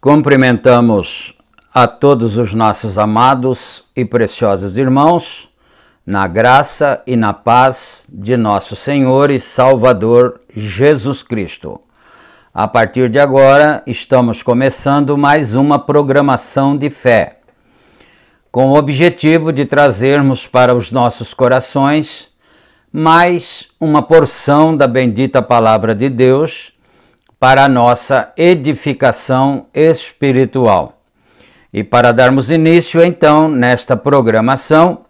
Cumprimentamos a todos os nossos amados e preciosos irmãos, na graça e na paz de nosso Senhor e Salvador Jesus Cristo. A partir de agora, estamos começando mais uma programação de fé, com o objetivo de trazermos para os nossos corações mais uma porção da bendita Palavra de Deus para a nossa edificação espiritual. E para darmos início, então, nesta programação,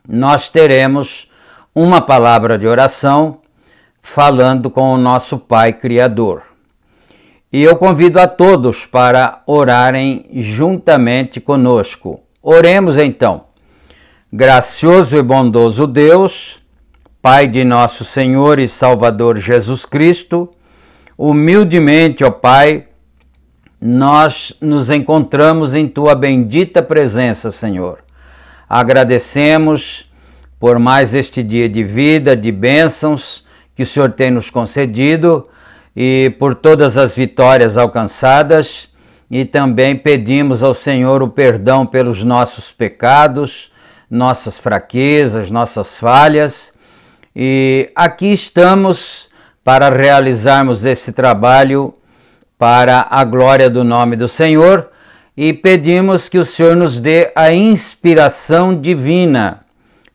nós teremos uma palavra de oração falando com o nosso Pai Criador. E eu convido a todos para orarem juntamente conosco. Oremos então. Gracioso e bondoso Deus, Pai de nosso Senhor e Salvador Jesus Cristo, humildemente, ó Pai, nós nos encontramos em Tua bendita presença, Senhor. Agradecemos por mais este dia de vida, de bênçãos que o Senhor tem nos concedido e por todas as vitórias alcançadas, e também pedimos ao Senhor o perdão pelos nossos pecados, nossas fraquezas, nossas falhas, e aqui estamos para realizarmos esse trabalho para a glória do nome do Senhor, e pedimos que o Senhor nos dê a inspiração divina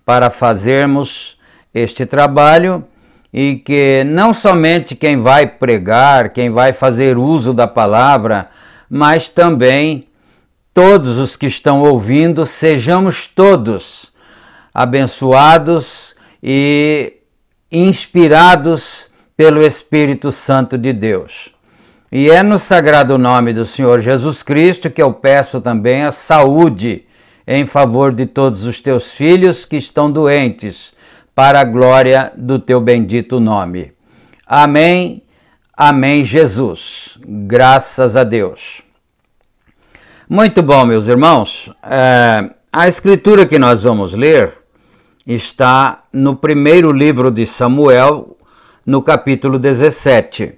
para fazermos este trabalho, e que não somente quem vai pregar, quem vai fazer uso da palavra, mas também todos os que estão ouvindo, sejamos todos abençoados e inspirados pelo Espírito Santo de Deus. E é no sagrado nome do Senhor Jesus Cristo que eu peço também a saúde em favor de todos os teus filhos que estão doentes, para a glória do teu bendito nome. Amém, amém, Jesus. Graças a Deus. Muito bom, meus irmãos. A escritura que nós vamos ler está no primeiro livro de Samuel, no capítulo 17.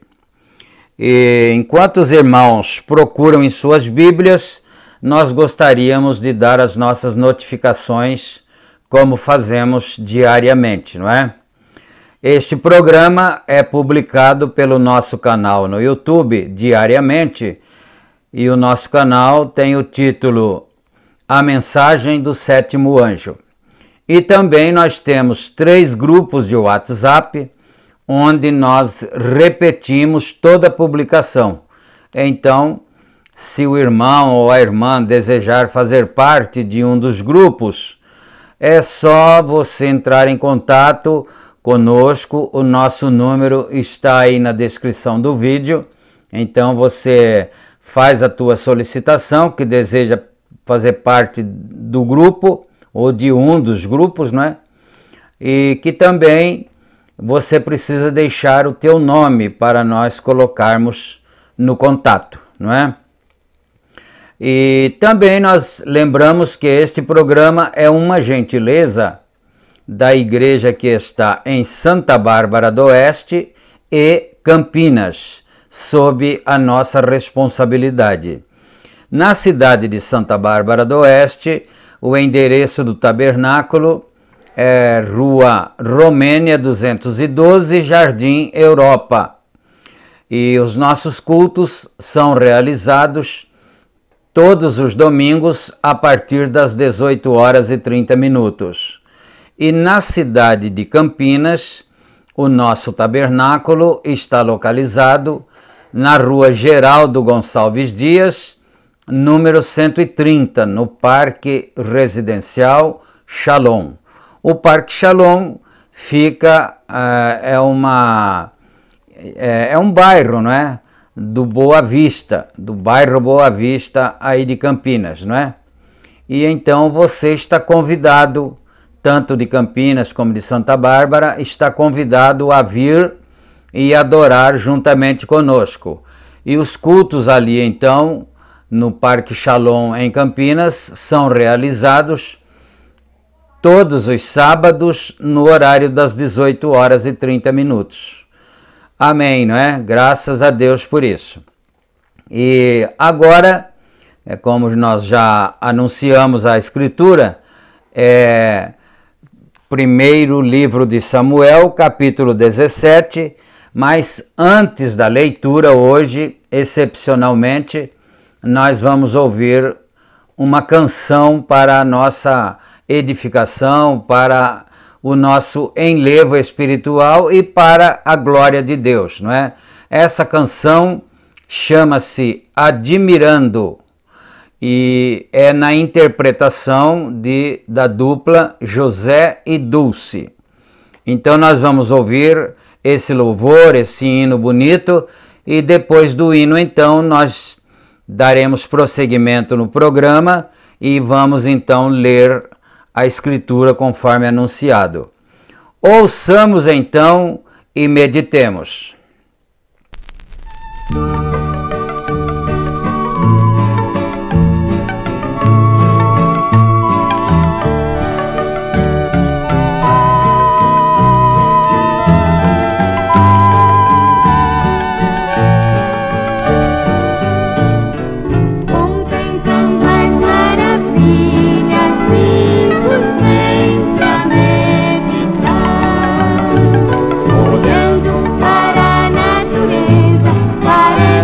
E enquanto os irmãos procuram em suas Bíblias, nós gostaríamos de dar as nossas notificações, como fazemos diariamente, não é? Este programa é publicado pelo nosso canal no YouTube diariamente, e o nosso canal tem o título A Mensagem do Sétimo Anjo. E também nós temos 3 grupos de WhatsApp, onde nós repetimos toda a publicação. Então, se o irmão ou a irmã desejar fazer parte de um dos grupos, é só você entrar em contato conosco. O nosso número está aí na descrição do vídeo. Então você faz a tua solicitação que deseja fazer parte do grupo ou de um dos grupos, né? E que também você precisa deixar o teu nome para nós colocarmos no contato, não é? E também nós lembramos que este programa é uma gentileza da igreja que está em Santa Bárbara do Oeste e Campinas, sob a nossa responsabilidade. Na cidade de Santa Bárbara do Oeste, o endereço do tabernáculo é Rua Romênia 212, Jardim Europa. E os nossos cultos são realizados todos os domingos a partir das 18h30. E na cidade de Campinas, o nosso tabernáculo está localizado na Rua Geraldo Gonçalves Dias, número 130, no Parque Residencial Shalom. O Parque Shalom fica, é um bairro, não é? Do Boa Vista, do bairro Boa Vista aí de Campinas, não é? E então você está convidado, tanto de Campinas como de Santa Bárbara, está convidado a vir e adorar juntamente conosco. E os cultos ali então, no Parque Shalom em Campinas, são realizados todos os sábados no horário das 18h30. Amém, não é? Graças a Deus por isso. E agora, como nós já anunciamos a escritura, primeiro livro de Samuel, capítulo 17, mas antes da leitura hoje, excepcionalmente, nós vamos ouvir uma canção para a nossa edificação, para o nosso enlevo espiritual e para a glória de Deus, não é? Essa canção chama-se Admirando e é na interpretação da dupla José e Dulce. Então nós vamos ouvir esse louvor, esse hino bonito, e depois do hino então nós daremos prosseguimento no programa e vamos então ler a escritura conforme anunciado. Ouçamos então e meditemos. Olhando para a natureza, parece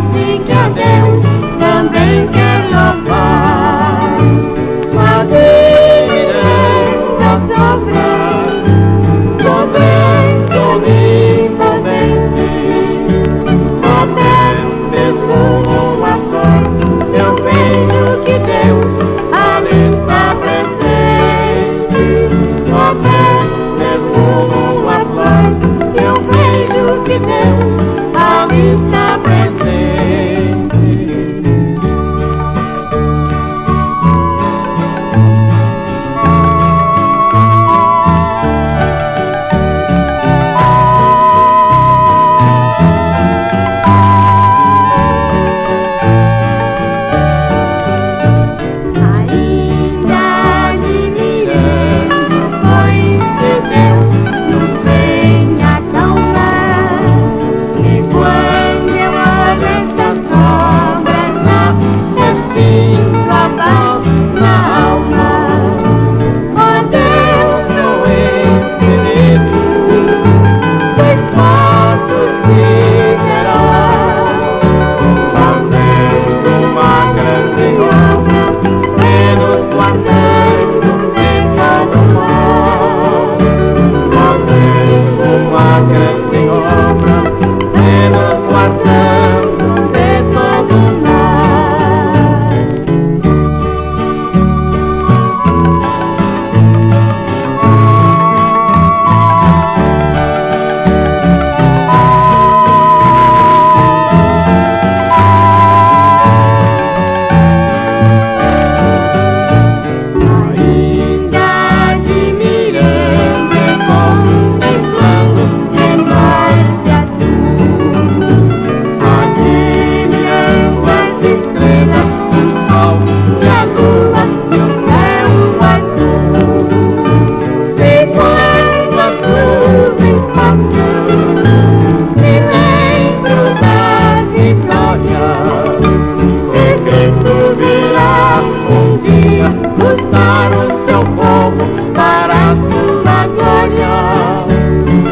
buscar o seu povo para a sua glória.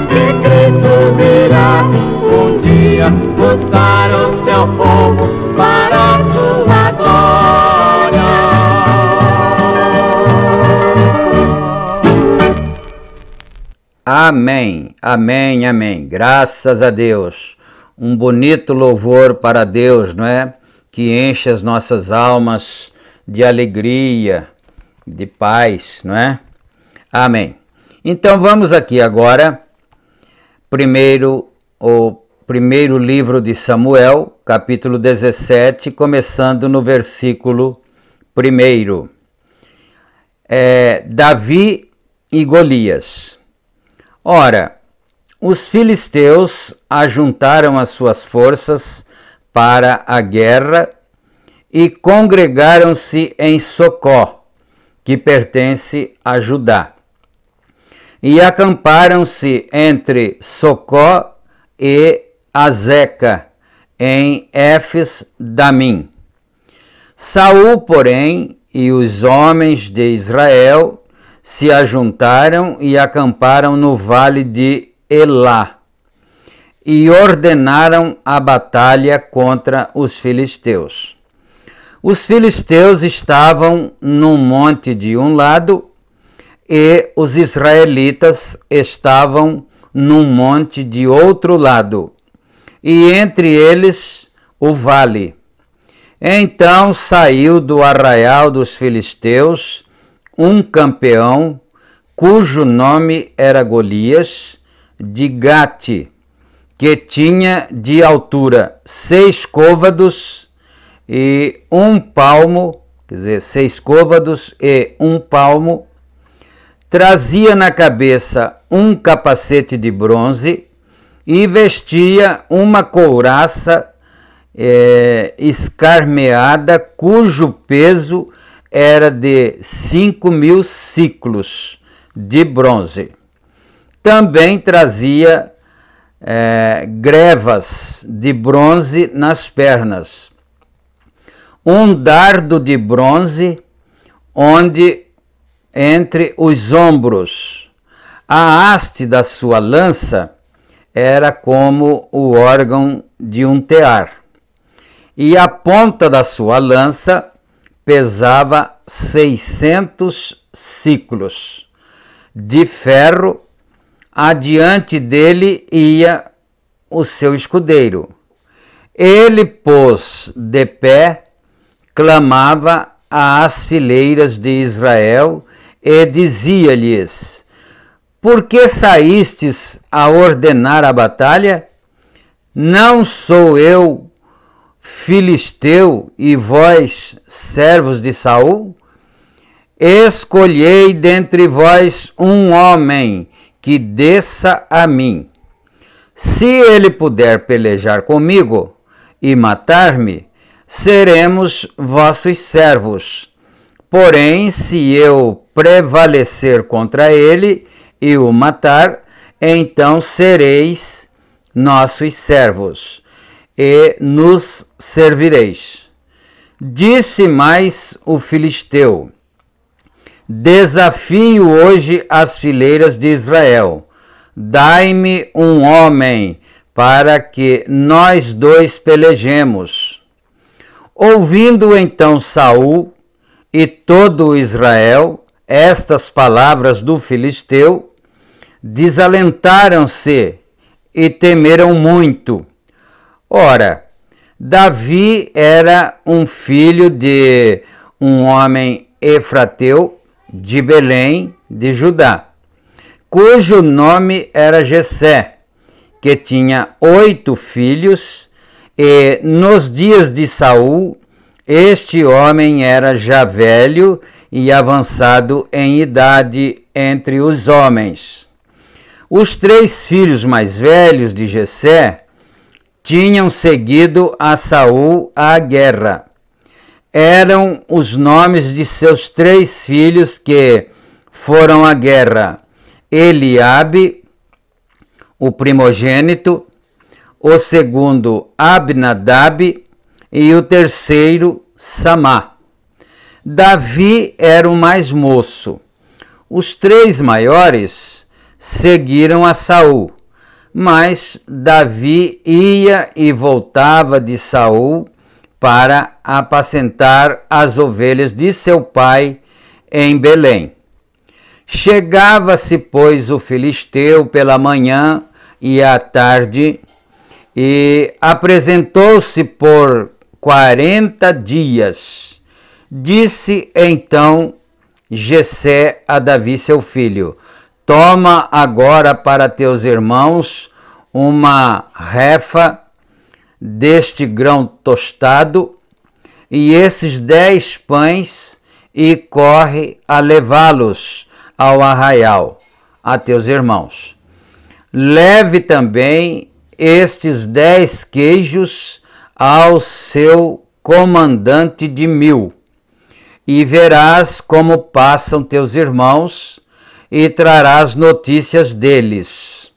Que Cristo virá um dia buscar o seu povo para a sua glória. Amém, amém, amém. Graças a Deus. Um bonito louvor para Deus, não é? Que enche as nossas almas de alegria, de paz, não é? Amém. Então vamos aqui agora, o primeiro livro de Samuel, capítulo 17, começando no versículo 1. Davi e Golias. Ora, os filisteus ajuntaram as suas forças para a guerra e congregaram-se em Socó, que pertence a Judá. E acamparam-se entre Socó e Azeca, em Éfes-Damim. Saul, porém, e os homens de Israel se ajuntaram e acamparam no vale de Elá, e ordenaram a batalha contra os filisteus. Os filisteus estavam num monte de um lado, e os israelitas estavam num monte de outro lado, e entre eles o vale. Então saiu do arraial dos filisteus um campeão, cujo nome era Golias, de Gate, que tinha de altura 6 côvados e 1 palmo, quer dizer, 6 côvados e 1 palmo, trazia na cabeça um capacete de bronze e vestia uma couraça escarmeada, cujo peso era de 5.000 siclos de bronze. Também trazia grevas de bronze nas pernas, um dardo de bronze entre os ombros. A haste da sua lança era como o órgão de um tear, e a ponta da sua lança pesava 600 siclos de ferro. Adiante dele ia o seu escudeiro. Ele, pôs de pé, clamava às fileiras de Israel e dizia-lhes: por que saístes a ordenar a batalha? Não sou eu filisteu e vós servos de Saul? Escolhei dentre vós um homem que desça a mim. Se ele puder pelejar comigo e matar-me, seremos vossos servos. Porém, se eu prevalecer contra ele e o matar, então sereis nossos servos e nos servireis. Disse mais o filisteu: desafio hoje as fileiras de Israel. Dai-me um homem para que nós dois pelejemos. Ouvindo então Saul e todo Israel estas palavras do filisteu, desalentaram-se e temeram muito. Ora, Davi era um filho de um homem efrateu de Belém, de Judá, cujo nome era Jessé, que tinha 8 filhos, e nos dias de Saul, este homem era já velho e avançado em idade entre os homens. Os 3 filhos mais velhos de Jessé tinham seguido a Saul à guerra. Eram os nomes de seus 3 filhos que foram à guerra: Eliabe, o primogênito, o segundo Abinadab e o terceiro Samá. Davi era o mais moço. Os 3 maiores seguiram a Saul, mas Davi ia e voltava de Saul para apacentar as ovelhas de seu pai em Belém. Chegava-se, pois, o filisteu pela manhã e à tarde, e apresentou-se por 40 dias. Disse então Jessé a Davi, seu filho: toma agora para teus irmãos uma refa deste grão tostado e esses 10 pães, e corre a levá-los ao arraial a teus irmãos. Leve também estes 10 queijos ao seu comandante de 1000, e verás como passam teus irmãos, e trarás notícias deles.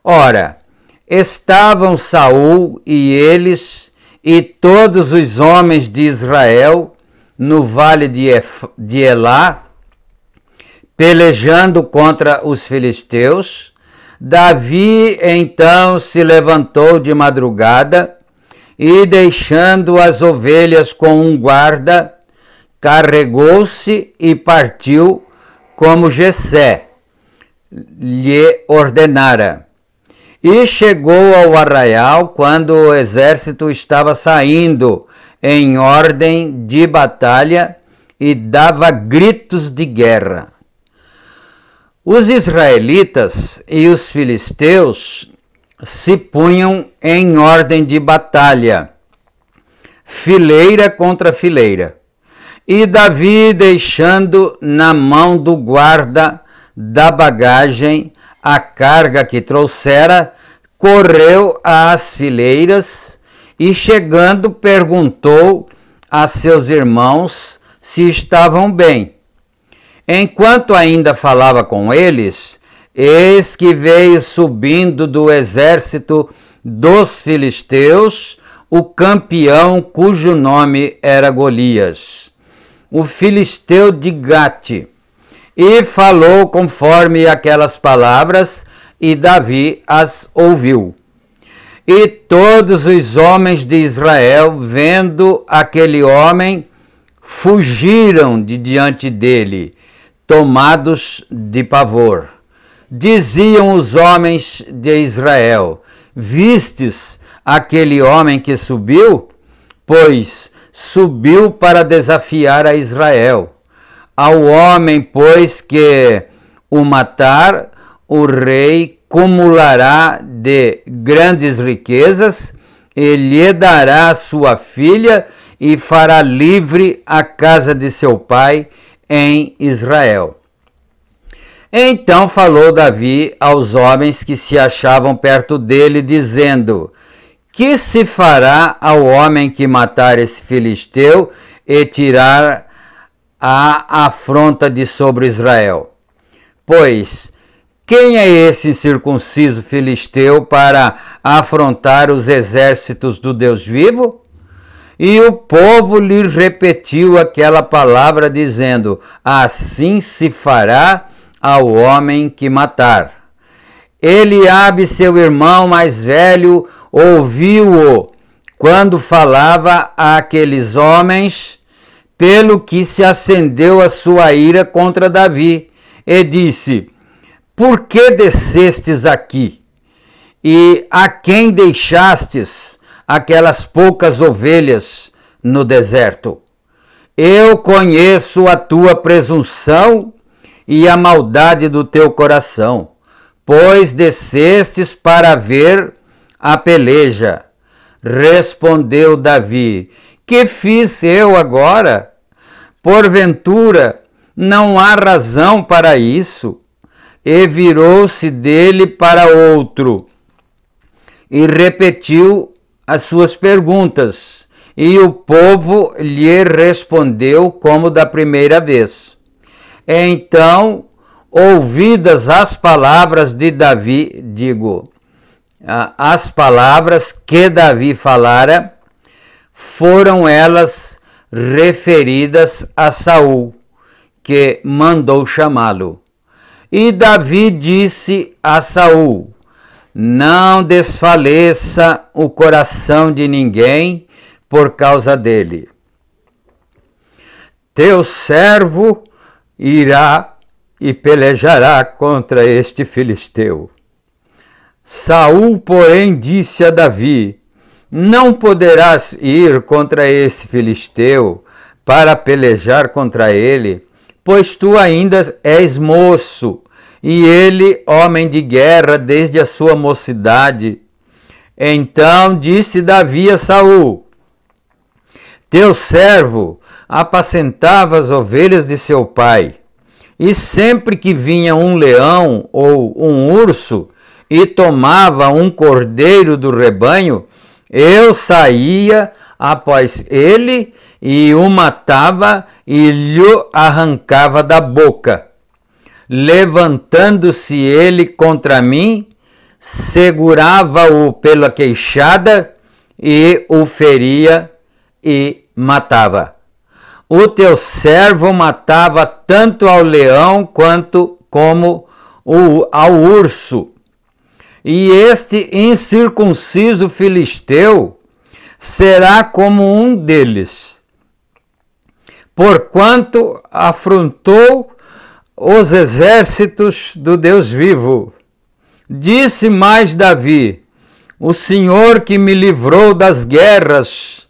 Ora, estavam Saul e eles e todos os homens de Israel no vale de Elá, pelejando contra os filisteus. Davi então se levantou de madrugada e, deixando as ovelhas com um guarda, carregou-se e partiu como Jessé lhe ordenara. E chegou ao arraial quando o exército estava saindo em ordem de batalha e dava gritos de guerra. Os israelitas e os filisteus se punham em ordem de batalha, fileira contra fileira. E Davi, deixando na mão do guarda da bagagem a carga que trouxera, correu às fileiras e, chegando, perguntou a seus irmãos se estavam bem. Enquanto ainda falava com eles, eis que veio subindo do exército dos filisteus o campeão cujo nome era Golias, o filisteu de Gate, e falou conforme aquelas palavras, e Davi as ouviu. E todos os homens de Israel, vendo aquele homem, fugiram de diante dele, tomados de pavor. Diziam os homens de Israel: vistes aquele homem que subiu? Pois subiu para desafiar a Israel. Ao homem, pois, que o matar, o rei cumulará de grandes riquezas, e lhe dará sua filha, e fará livre a casa de seu pai em Israel. Então falou Davi aos homens que se achavam perto dele, dizendo: que se fará ao homem que matar esse filisteu e tirar a afronta de sobre Israel? Pois quem é esse incircunciso filisteu para afrontar os exércitos do Deus vivo? E o povo lhe repetiu aquela palavra, dizendo: assim se fará ao homem que matar. Eliabe, seu irmão mais velho, ouviu-o quando falava àqueles homens, pelo que se acendeu a sua ira contra Davi, e disse: por que descestes aqui? E a quem deixastes aquelas poucas ovelhas no deserto? Eu conheço a tua presunção e a maldade do teu coração, pois descestes para ver a peleja. Respondeu Davi: que fiz eu agora? Porventura não há razão para isso? E virou-se dele para outro e repetiu as suas perguntas, e o povo lhe respondeu como da primeira vez. Então, ouvidas as palavras de Davi, as palavras que Davi falara, foram elas referidas a Saul, que mandou chamá-lo. E Davi disse a Saul: não desfaleça o coração de ninguém por causa dele. Teu servo irá e pelejará contra este filisteu. Saul, porém, disse a Davi: não poderás ir contra esse filisteu para pelejar contra ele, pois tu ainda és moço, e ele homem de guerra desde a sua mocidade. Então disse Davi a Saul: teu servo apacentava as ovelhas de seu pai, e sempre que vinha um leão ou um urso e tomava um cordeiro do rebanho, eu saía após ele e o matava e lhe arrancava da boca. Levantando-se ele contra mim, segurava-o pela queixada e o feria e matava. O teu servo matava tanto ao leão quanto como ao urso. E este incircunciso filisteu será como um deles, porquanto afrontou os exércitos do Deus vivo. Disse mais Davi: o Senhor que me livrou das garras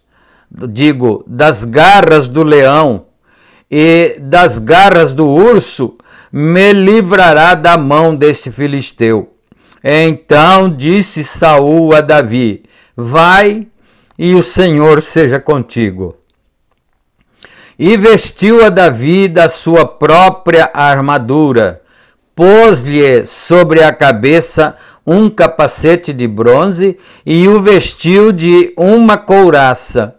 do leão e das garras do urso, me livrará da mão deste filisteu. Então disse Saul a Davi: vai, e o Senhor seja contigo. E vestiu a Davi da sua própria armadura, pôs-lhe sobre a cabeça um capacete de bronze e o vestiu de uma couraça.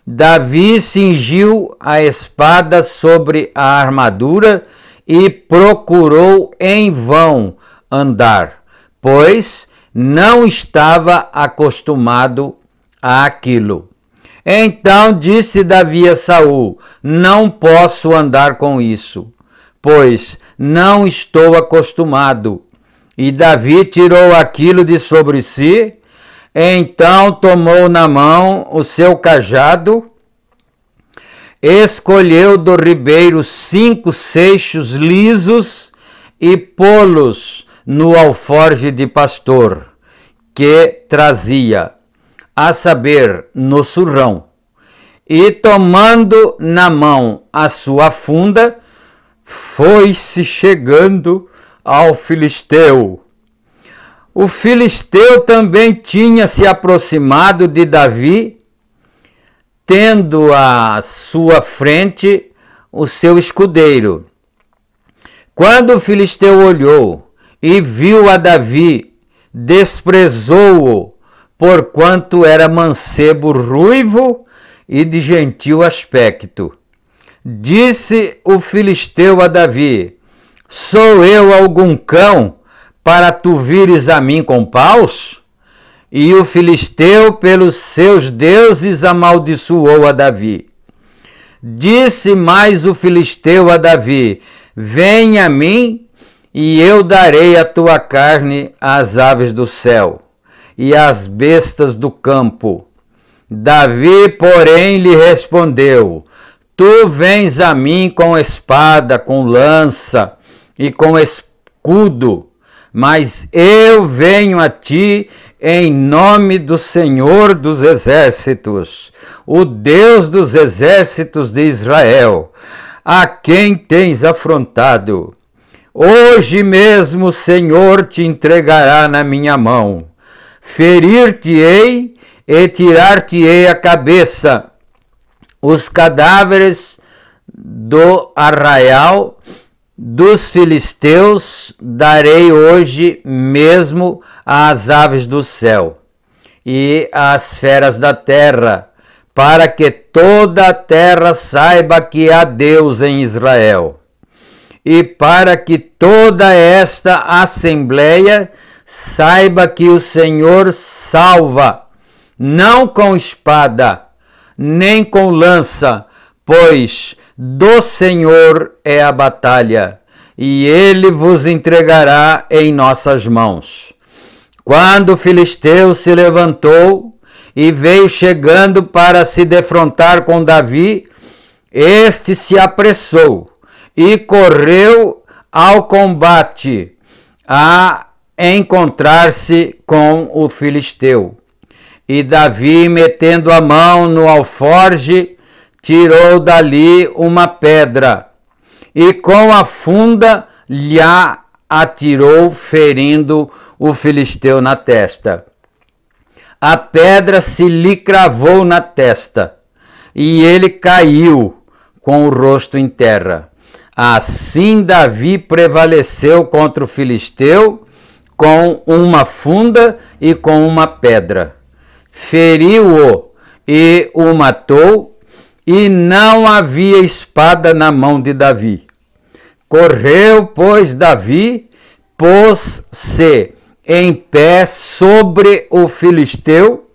Davi cingiu a espada sobre a armadura e procurou em vão andar, pois não estava acostumado àquilo. Então disse Davi a Saul: não posso andar com isso, pois não estou acostumado. E Davi tirou aquilo de sobre si, então tomou na mão o seu cajado, escolheu do ribeiro 5 seixos lisos e pô-los no alforje de pastor que trazia, a saber, no surrão, e tomando na mão a sua funda, foi-se chegando ao filisteu. O filisteu também tinha se aproximado de Davi, tendo à sua frente o seu escudeiro. Quando o filisteu olhou e viu a Davi, desprezou-o, porquanto era mancebo, ruivo e de gentil aspecto. Disse o filisteu a Davi: sou eu algum cão para tu vires a mim com paus? E o filisteu pelos seus deuses amaldiçoou a Davi. Disse mais o filisteu a Davi: vem a mim, e eu darei a tua carne às aves do céu e às bestas do campo. Davi, porém, lhe respondeu: tu vens a mim com espada, com lança e com escudo, mas eu venho a ti em nome do Senhor dos exércitos, o Deus dos exércitos de Israel, a quem tens afrontado. Hoje mesmo o Senhor te entregará na minha mão. Ferir-te-ei e tirar-te-ei a cabeça. Os cadáveres do arraial dos filisteus darei hoje mesmo às aves do céu e às feras da terra, para que toda a terra saiba que há Deus em Israel, e para que toda esta assembleia saiba que o Senhor salva, não com espada, nem com lança, pois do Senhor é a batalha, e ele vos entregará em nossas mãos. Quando o filisteu se levantou e veio chegando para se defrontar com Davi, este se apressou e correu ao combate a encontrar-se com o filisteu. E Davi, metendo a mão no alforje, tirou dali uma pedra e com a funda lhe atirou, ferindo o filisteu na testa. A pedra se lhe cravou na testa e ele caiu com o rosto em terra. Assim Davi prevaleceu contra o filisteu com uma funda e com uma pedra. Feriu-o e o matou, e não havia espada na mão de Davi. Correu, pois, Davi, pôs-se em pé sobre o filisteu,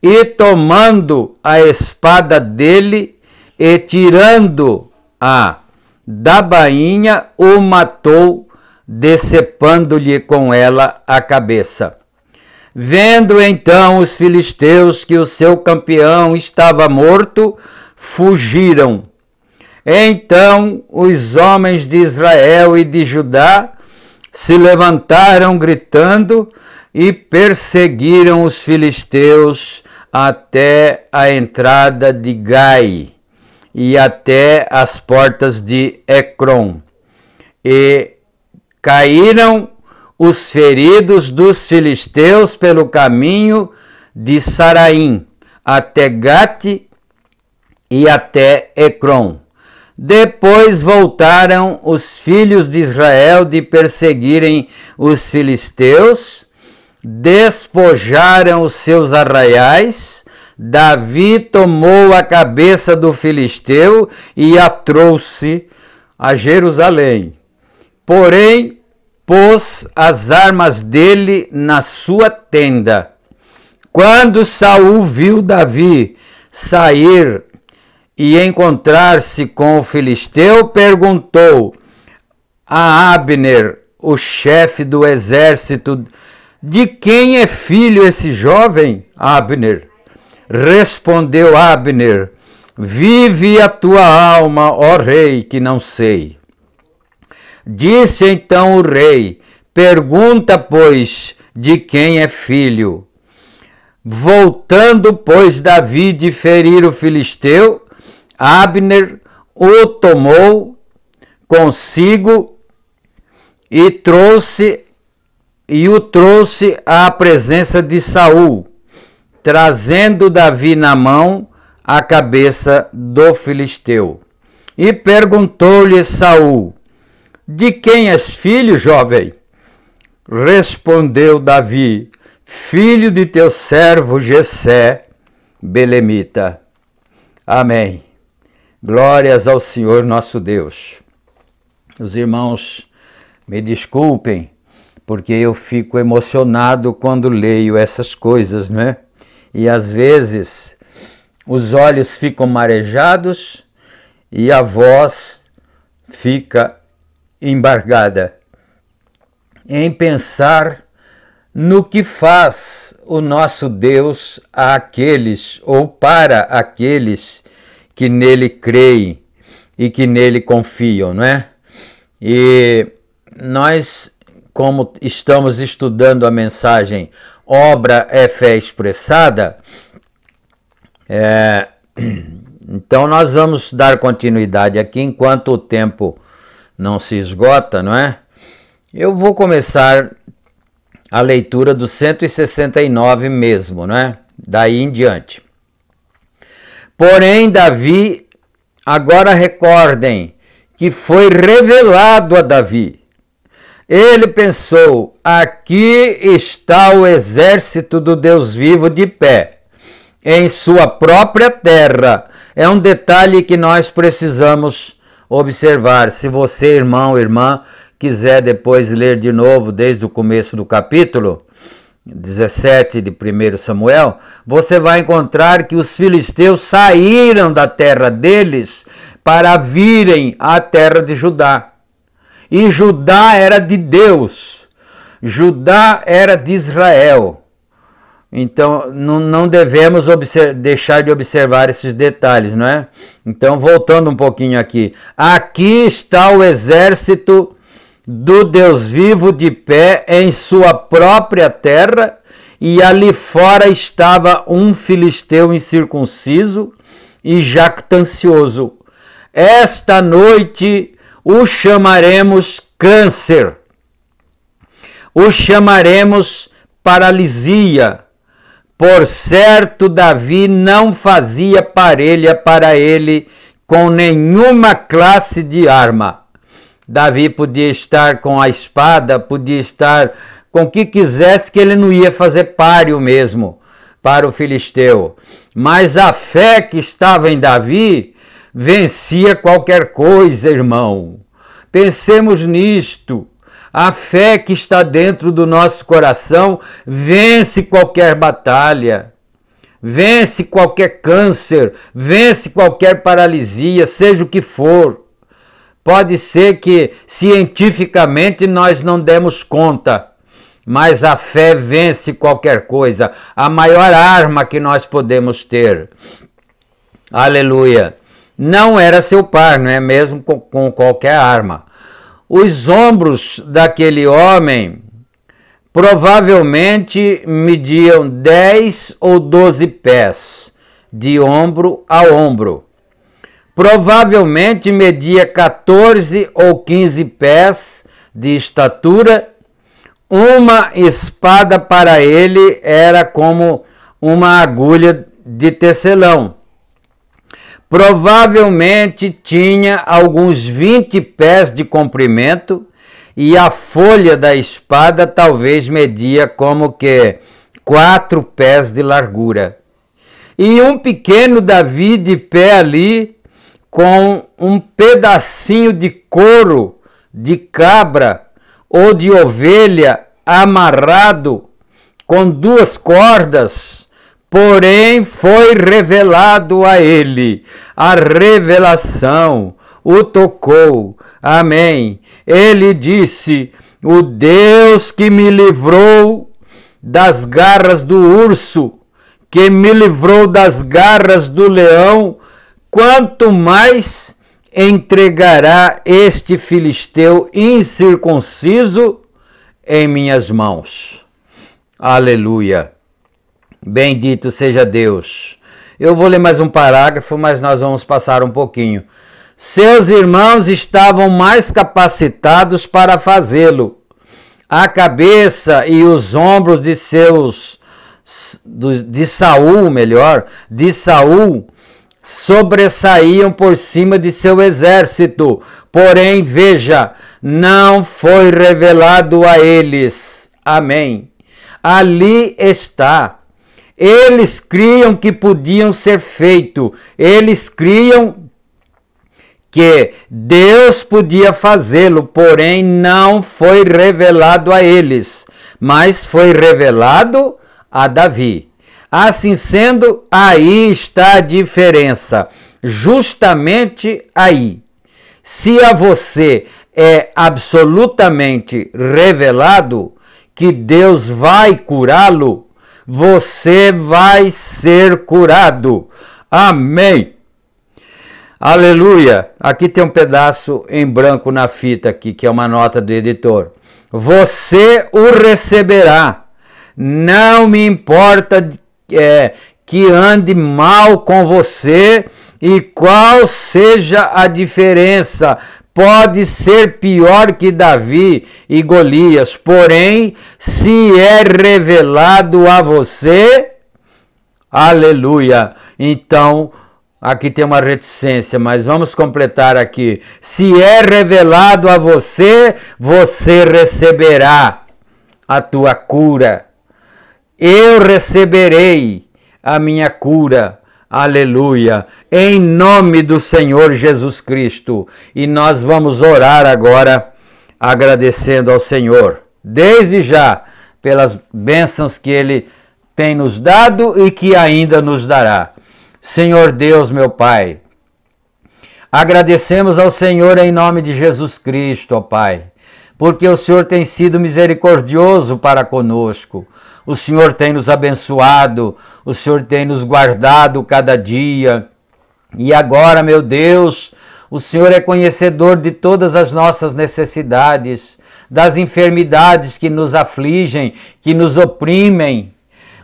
e tomando a espada dele e tirando-a da bainha, o matou, decepando-lhe com ela a cabeça. Vendo então os filisteus que o seu campeão estava morto, fugiram. Então os homens de Israel e de Judá se levantaram gritando e perseguiram os filisteus até a entrada de Gai e até as portas de Ecrom. E caíram os feridos dos filisteus pelo caminho de Saraim até Gate e até Ecrom. Depois voltaram os filhos de Israel de perseguirem os filisteus, despojaram os seus arraiais. Davi tomou a cabeça do filisteu e a trouxe a Jerusalém. Porém, pôs as armas dele na sua tenda. Quando Saul viu Davi sair e encontrar-se com o filisteu, perguntou a Abner, o chefe do exército: de quem é filho esse jovem, Abner? Respondeu Abner: vive a tua alma, ó rei, que não sei. Disse então o rei: pergunta, pois, de quem é filho. Voltando, pois, Davi de ferir o filisteu, Abner o tomou consigo e o trouxe à presença de Saul, trazendo Davi na mão a cabeça do filisteu. E perguntou-lhe Saul: de quem és filho, jovem? Respondeu Davi: filho de teu servo Jessé, belemita. Amém. Glórias ao Senhor nosso Deus. Os irmãos, me desculpem, porque eu fico emocionado quando leio essas coisas, né? E às vezes os olhos ficam marejados e a voz fica embargada em pensar no que faz o nosso Deus àqueles ou para aqueles que nele creem e que nele confiam, não é? E nós, como estamos estudando a mensagem Obra é Fé Expressada, então nós vamos dar continuidade aqui enquanto o tempo não se esgota, não é? Eu vou começar a leitura do 169 mesmo, não é? Daí em diante. Porém, Davi, agora recordem que foi revelado a Davi. Ele pensou: aqui está o exército do Deus vivo de pé, em sua própria terra. É um detalhe que nós precisamos observar. Se você, irmão, irmã, quiser depois ler de novo desde o começo do capítulo, 17 de 1 Samuel, você vai encontrar que os filisteus saíram da terra deles para virem à terra de Judá. E Judá era de Deus, Judá era de Israel. Então, não devemos deixar de observar esses detalhes, não é? Então, voltando um pouquinho aqui. Aqui está o exército do Deus vivo de pé em sua própria terra, e ali fora estava um filisteu incircunciso e jactancioso. Esta noite o chamaremos câncer, o chamaremos paralisia. Por certo, Davi não fazia parelha para ele com nenhuma classe de arma. Davi podia estar com a espada, podia estar com o que quisesse, que ele não ia fazer páreo mesmo para o filisteu. Mas a fé que estava em Davi vencia qualquer coisa, irmão. Pensemos nisto. A fé que está dentro do nosso coração vence qualquer batalha, vence qualquer câncer, vence qualquer paralisia, seja o que for. Pode ser que cientificamente nós não demos conta, mas a fé vence qualquer coisa, a maior arma que nós podemos ter. Aleluia! Não era seu par, não é mesmo com qualquer arma. Os ombros daquele homem provavelmente mediam 10 ou 12 pés, de ombro a ombro. Provavelmente media 14 ou 15 pés de estatura. Uma espada para ele era como uma agulha de tecelão. Provavelmente tinha alguns 20 pés de comprimento, e a folha da espada talvez media como que 4 pés de largura. E um pequeno Davi de pé ali, com um pedacinho de couro de cabra ou de ovelha amarrado com 2 cordas. Porém, foi revelado a ele, a revelação o tocou. Amém. Ele disse: o Deus que me livrou das garras do urso, que me livrou das garras do leão, quanto mais entregará este filisteu incircunciso em minhas mãos. Aleluia. Bendito seja Deus. Eu vou ler mais um parágrafo, mas nós vamos passar um pouquinho. Seus irmãos estavam mais capacitados para fazê-lo. A cabeça e os ombros de Saul sobressaíam por cima de seu exército. Porém, veja, não foi revelado a eles. Amém. Ali está. Eles criam que podiam ser feito. Eles criam que Deus podia fazê-lo, porém não foi revelado a eles, mas foi revelado a Davi. Assim sendo, aí está a diferença, justamente aí. Se a você é absolutamente revelado que Deus vai curá-lo, você vai ser curado. Amém. Aleluia. Aqui tem um pedaço em branco na fita aqui, que é uma nota do editor. Você o receberá. Não me importa que ande mal com você e qual seja a diferença. Pode ser pior que Davi e Golias, porém, se é revelado a você, aleluia. Então, aqui tem uma reticência, mas vamos completar aqui. Se é revelado a você, você receberá a tua cura. Eu receberei a minha cura. Aleluia, em nome do Senhor Jesus Cristo. E nós vamos orar agora agradecendo ao Senhor, desde já, pelas bênçãos que Ele tem nos dado e que ainda nos dará. Senhor Deus, meu Pai, agradecemos ao Senhor em nome de Jesus Cristo, ó Pai, porque o Senhor tem sido misericordioso para conosco. O Senhor tem nos abençoado, o Senhor tem nos guardado cada dia. E agora, meu Deus, o Senhor é conhecedor de todas as nossas necessidades, das enfermidades que nos afligem, que nos oprimem.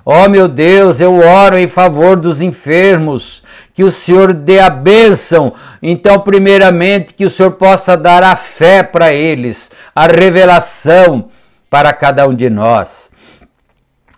Ó meu Deus, eu oro em favor dos enfermos, que o Senhor dê a bênção. Então, primeiramente, que o Senhor possa dar a fé para eles, a revelação para cada um de nós.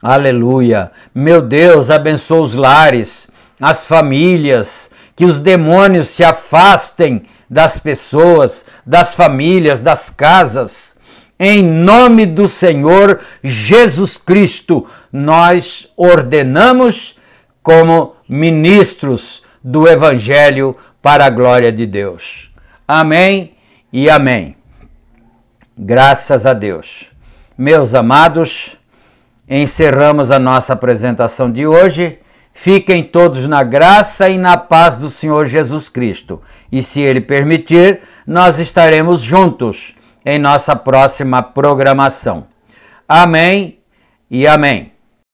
Aleluia. Meu Deus, abençoa os lares, as famílias, que os demônios se afastem das pessoas, das famílias, das casas. Em nome do Senhor Jesus Cristo, nós ordenamos como ministros do Evangelho para a glória de Deus. Amém e amém. Graças a Deus. Meus amados, encerramos a nossa apresentação de hoje. Fiquem todos na graça e na paz do Senhor Jesus Cristo. E se Ele permitir, nós estaremos juntos em nossa próxima programação. Amém e amém.